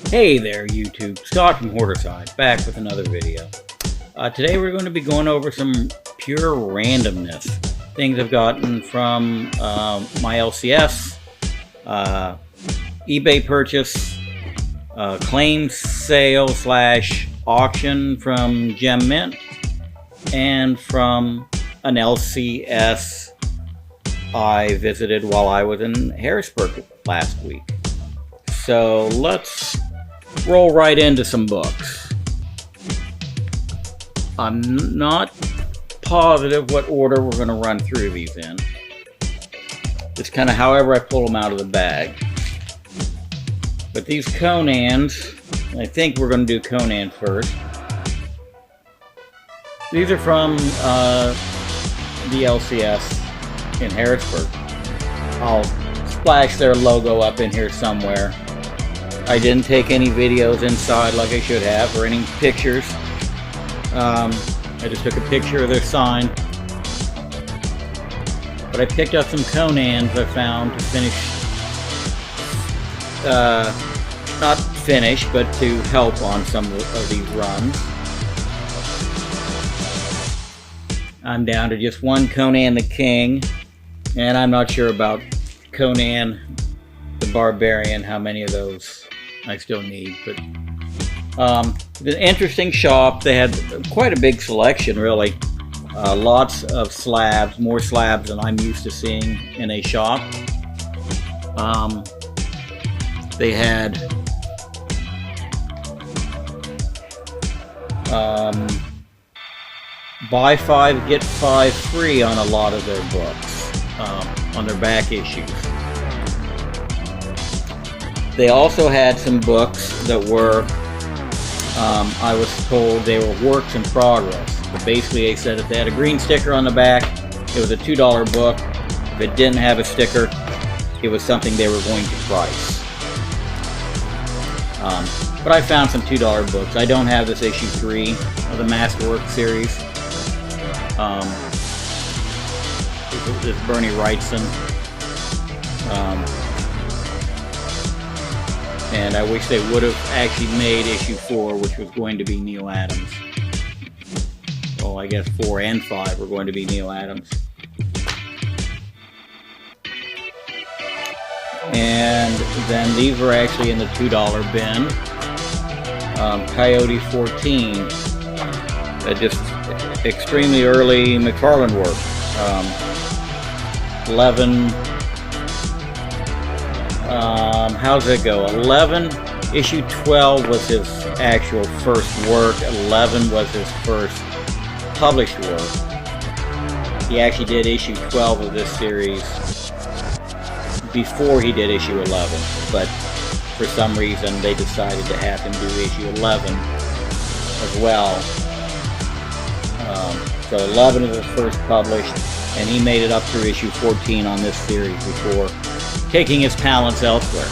Hey there YouTube, Scott from Hoarderside, back with another video. Today we're going to be going over some pure randomness. Things I've gotten from my LCS, eBay purchase, claim sale / auction from Gem Mint, and from an LCS I visited while I was in Harrisburg last week. So let's roll right into some books. I'm not positive what order we're going to run through these in. It's kind of however I pull them out of the bag. But these Conans, I think we're going to do Conan first. These are from the LCS in Harrisburg. I'll splash their logo up in here somewhere. I didn't take any videos inside like I should have, or any pictures. I just took a picture of their sign. But I picked up some Conans I found to finish, not finish, but to help on some of these runs. I'm down to just one Conan the King, and I'm not sure about Conan the Barbarian, how many of those I still need. But an interesting shop. They had quite a big selection, really. Lots of slabs, more slabs than I'm used to seeing in a shop. They had buy 5 get 5 free on a lot of their books, on their back issues. They also had some books that were, I was told they were works in progress. But basically they said if they had a green sticker on the back, it was a $2 book. If it didn't have a sticker, it was something they were going to price. But I found some $2 books. I don't have this issue 3 of the Masterwork series. This Bernie Wrightson. And I wish they would have actually made issue 4, which was going to be Neil Adams. Well, I guess 4 and 5 were going to be Neil Adams. And then these were actually in the $2 bin. Coyote 14. Just extremely early McFarlane work. 11. How's it go? 11, issue 12 was his actual first work. 11 was his first published work. He actually did issue 12 of this series before he did issue 11, but for some reason they decided to have him do issue 11 as well. So 11 is his first published, and he made it up through issue 14 on this series before taking his talents elsewhere.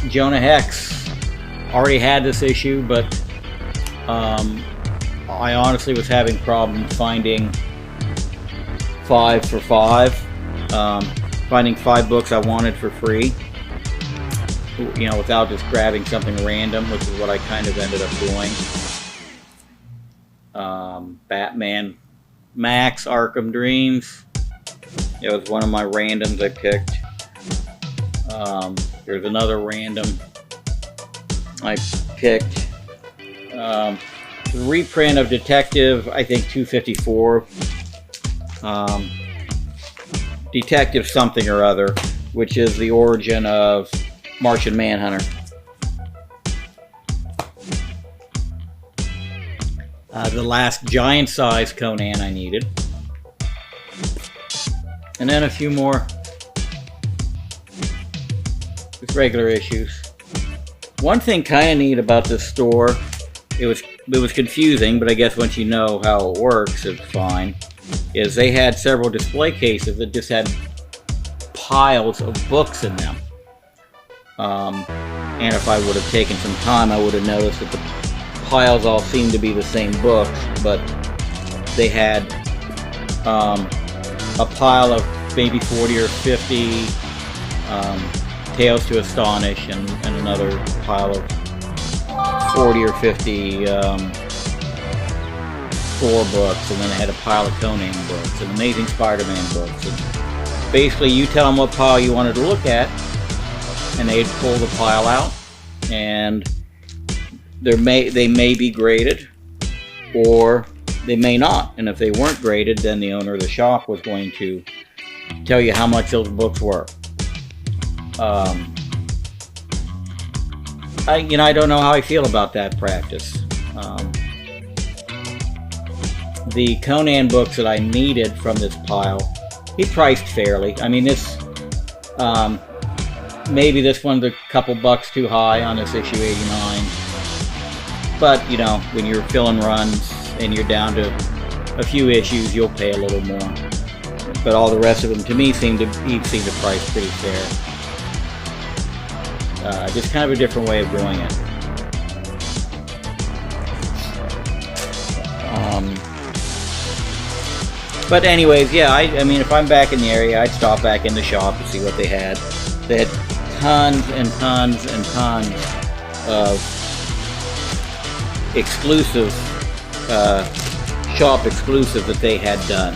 Jonah Hex already had this issue, but I honestly was having problems finding 5 for 5. Finding 5 books I wanted for free, you know, without just grabbing something random, which is what I kind of ended up doing. Batman Max Arkham Dreams. It was one of my randoms I picked. There's another random I picked. The reprint of Detective, I think 254. Detective something or other, which is the origin of Martian Manhunter. The last giant size Conan I needed. And then a few more just regular issues. One thing kind of neat about this store, it was confusing, but I guess once you know how it works, it's fine, is they had several display cases that just had piles of books in them. And if I would have taken some time, I would have noticed that the piles all seemed to be the same books, but they had a pile of maybe 40 or 50 Tales to Astonish, and another pile of 40 or 50 Thor books, and then I had a pile of Conan books and Amazing Spider-Man books. And basically, you tell them what pile you wanted to look at, and they'd pull the pile out, and they may be graded, or they may not. And if they weren't graded, then the owner of the shop was going to tell you how much those books were. I don't know how I feel about that practice. The Conan books that I needed from this pile, he priced fairly. I mean, this maybe this one's a couple bucks too high on this issue 89. But you know, when you're filling runs and you're down to a few issues, you'll pay a little more. But all the rest of them, to me, he seemed to price pretty fair. Just kind of a different way of doing it. But anyways, yeah, I mean, if I'm back in the area, I'd stop back in the shop to see what they had. They had tons and tons and tons of exclusive, shop exclusive that they had done.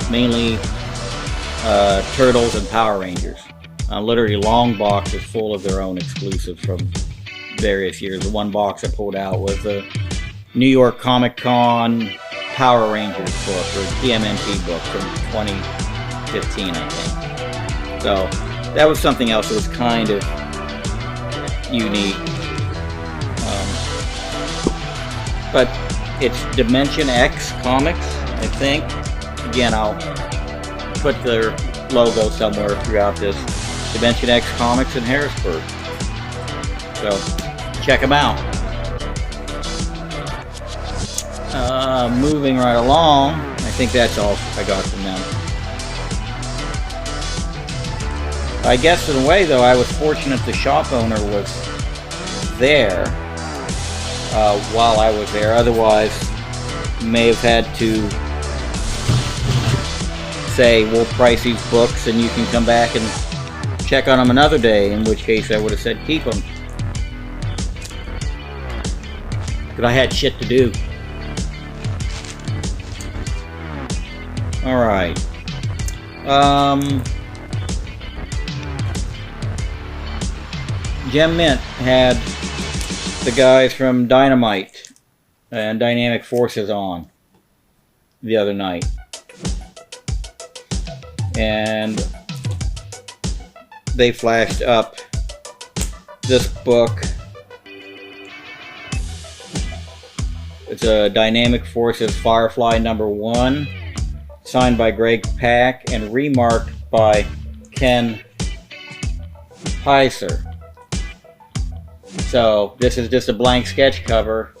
Mainly Turtles and Power Rangers. Literally long boxes full of their own exclusives from various years. The one box I pulled out was the New York Comic Con Power Rangers book, or TMNT book from 2015, I think. So that was something else that was kind of unique. But it's Dimension X Comics, I think. Again, I'll put their logo somewhere throughout this. Dimension X Comics in Harrisburg. So check them out. Moving right along, I think that's all I got from them. I guess in a way, though, I was fortunate the shop owner was there while I was there. Otherwise, may have had to say, we'll price these books and you can come back and check on them another day, in which case I would have said keep them. Because I had shit to do. Alright. Gem Mint had the guys from Dynamite and Dynamic Forces on the other night. And they flashed up this book. It's a Dynamic Forces Firefly #1, signed by Greg Pak and remarked by Ken Heiser. So this is just a blank sketch cover.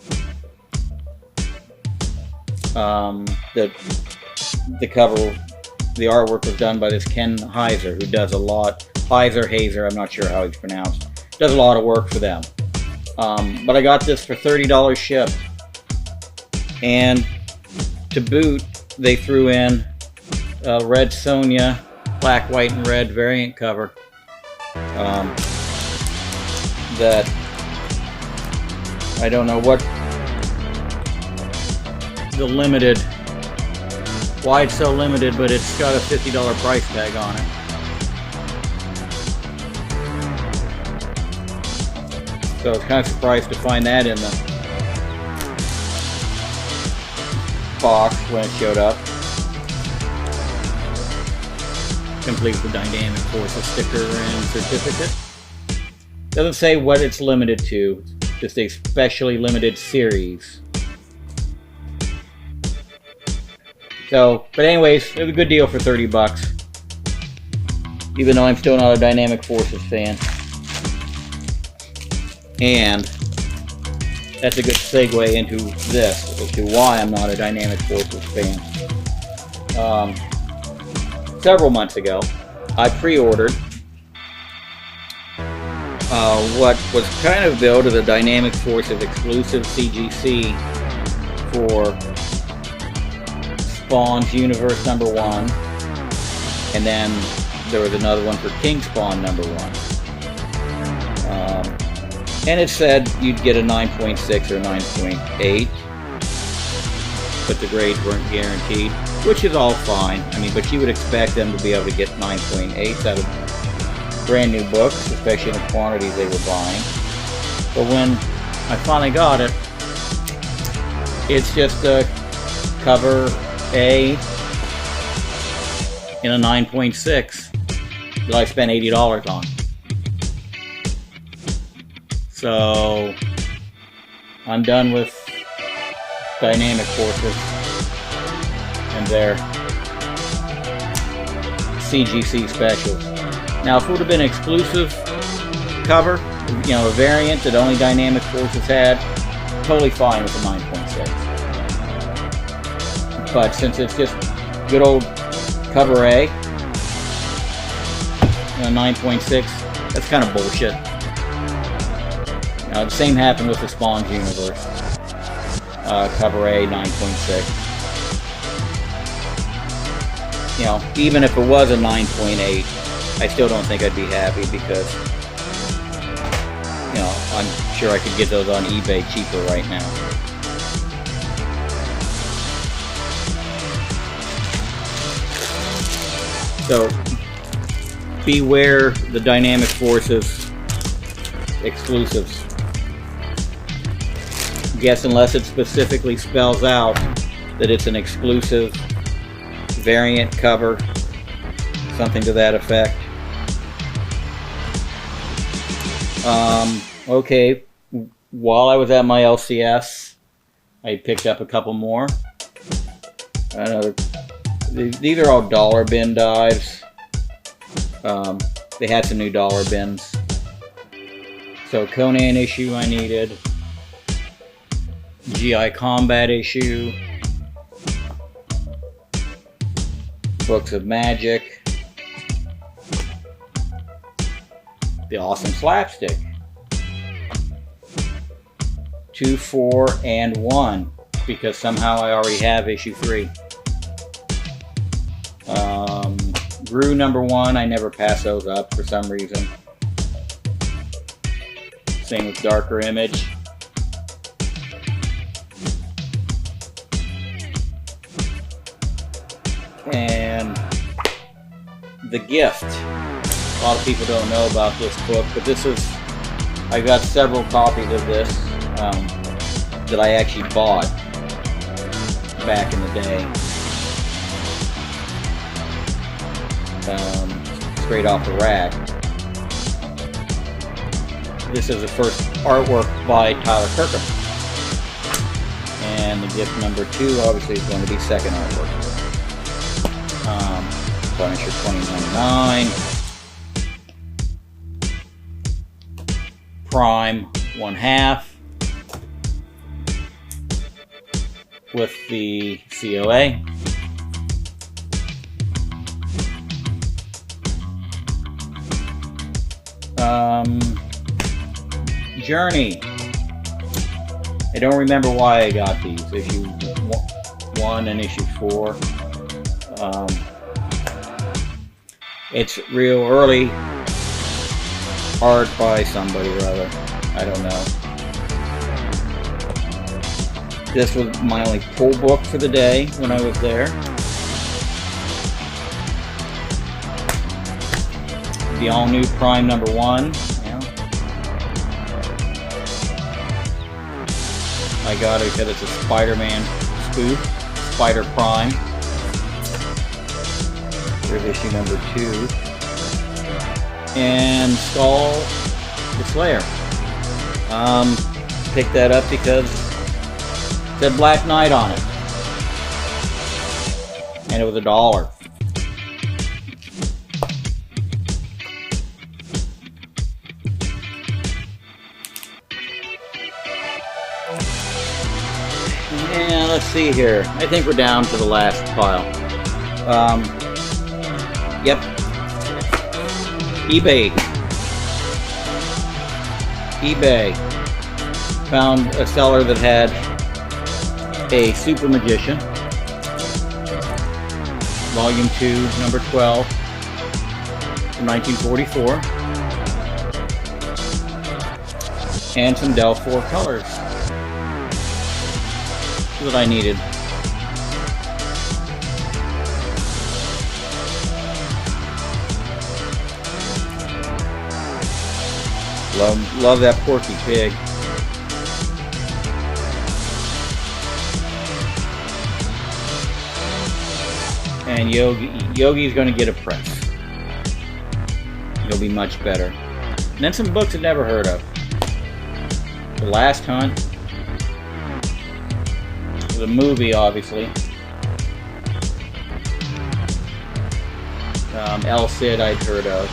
The cover, the artwork was done by this Ken Heiser, who does a lot. Hazer, I'm not sure how it's pronounced. Does a lot of work for them. But I got this for $30 shipped. And to boot, they threw in a Red Sonja, black, white, and red variant cover. That I don't know what the limited, why it's so limited, but it's got a $50 price tag on it. So I was kind of surprised to find that in the box when it showed up. Complete with Dynamic Forces sticker and certificate. Doesn't say what it's limited to, just a specially limited series. So, but anyways, it was a good deal for 30 bucks. Even though I'm still not a Dynamic Forces fan. And that's a good segue into this, as to why I'm not a Dynamic Forces fan. Several months ago, I pre-ordered what was kind of billed as a Dynamic Forces exclusive CGC for Spawn's Universe #1. And then there was another one for King Spawn number 1. And it said you'd get a 9.6 or 9.8, but the grades weren't guaranteed, which is all fine. I mean, but you would expect them to be able to get 9.8 out of brand new books, especially in the quantities they were buying. But when I finally got it, it's just a cover A in a 9.6 that I spent $80 on. So I'm done with Dynamic Forces and their CGC specials. Now, if it would have been an exclusive cover, you know, a variant that only Dynamic Forces had, totally fine with a 9.6. But since it's just good old cover A, you know, 9.6, that's kind of bullshit. The same happened with the Spawn's Universe. Cover A, 9.6. You know, even if it was a 9.8, I still don't think I'd be happy because, you know, I'm sure I could get those on eBay cheaper right now. So, beware the Dynamic Forces exclusives. Guess unless it specifically spells out that it's an exclusive variant cover, something to that effect. Okay, while I was at my LCS, I picked up a couple more. These are all dollar bin dives. They had some new dollar bins. So Conan issue I needed. GI Combat issue. Books of Magic. The Awesome Slapstick. 2, 4, and 1. Because somehow I already have issue 3. Gru number 1, I never pass those up for some reason. Same with Darker Image. And The Gift. A lot of people don't know about this book, but this is, I got several copies of this that I actually bought back in the day. Straight off the rack. This is the first artwork by Tyler Kirkham. And The Gift number 2 obviously is going to be second artwork. Punisher 2099. Prime 1/2 with the COA. Journey. I don't remember why I got these. Issue 1 and issue 4. It's real early art by somebody or other. I don't know. This was my only pull book for the day when I was there. The all-new Prime number 1. I got it because it's a Spider-Man spoof, Spider Prime. There's issue number 2. And Skull the Slayer. Picked that up because it said Black Knight on it. And it was $1. And let's see here. I think we're down to the last pile. Yep. eBay. Found a seller that had a Super Magician. Volume 2, number 12. from 1944. And some Dell Four Colors. That's what I needed. Love that Porky Pig. And Yogi's going to get a press. He'll be much better. And then some books I've never heard of. The Last Hunt. The movie, obviously. El Cid I'd heard of.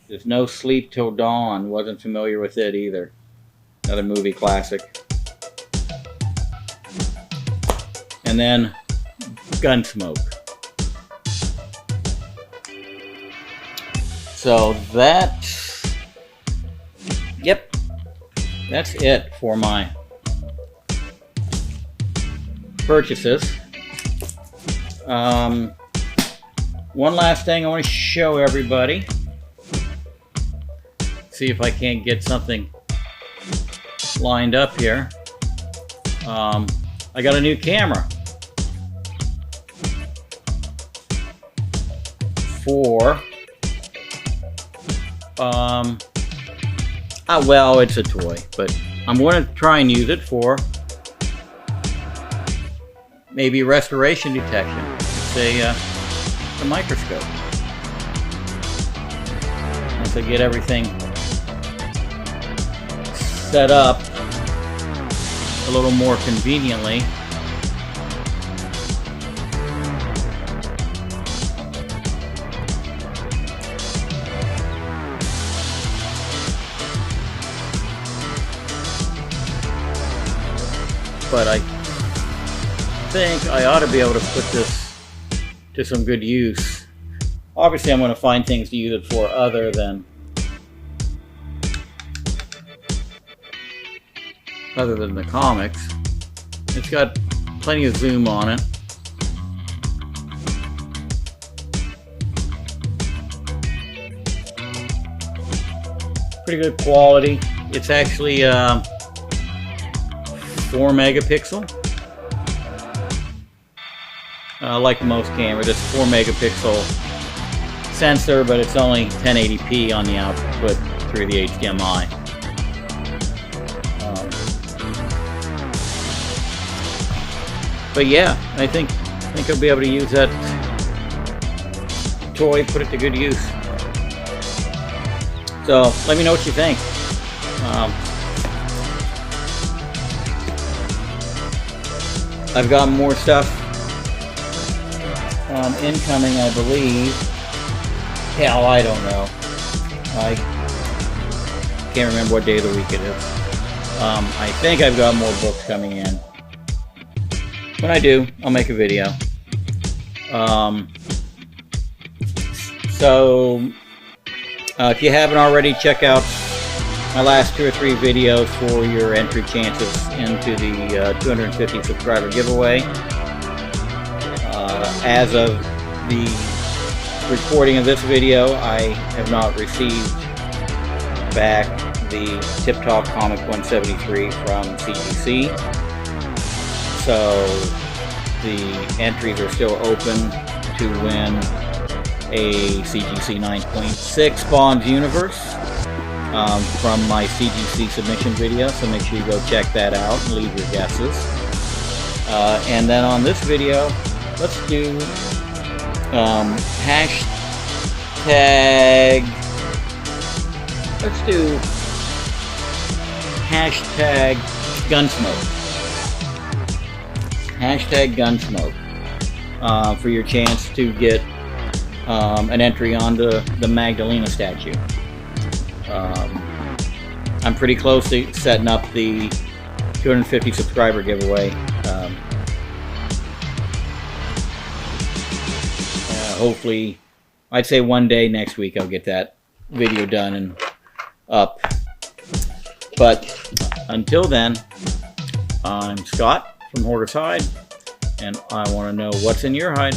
There's No Sleep Till Dawn. Wasn't familiar with it either. Another movie classic. And then Gunsmoke. So that's it for my purchases. One last thing I want to show everybody. See if I can't get something lined up here. I got a new camera for well, it's a toy, but I'm going to try and use it for maybe restoration detection. It's a microscope. Once I get everything set up a little more conveniently. But I think I ought to be able to put this to some good use. Obviously, I'm going to find things to use it for other than the comics. It's got plenty of zoom on it. Pretty good quality. It's actually 4 megapixel. Like most cameras, it's 4 megapixel sensor, but it's only 1080p on the output through the HDMI. But yeah, I think I'll be able to use that toy, put it to good use. So let me know what you think. I've got more stuff incoming, I believe. Hell, I don't know. I can't remember what day of the week it is. I think I've got more books coming in. When I do, I'll make a video. If you haven't already, check out my last 2 or 3 videos for your entry chances into the 250 subscriber giveaway. As of the recording of this video, I have not received back the Tip Top Comic 173 from CGC. So the entries are still open to win a CGC 9.6 Bond's Universe from my CGC submission video, so make sure you go check that out and leave your guesses. And then on this video, let's do hashtag Gunsmoke. Hashtag Gunsmoke for your chance to get an entry onto the Magdalena statue. I'm pretty close to setting up the 250 subscriber giveaway. Hopefully, I'd say one day next week I'll get that video done and up. But until then, I'm Scott from Hoarder's Hide, and I want to know what's in your hide.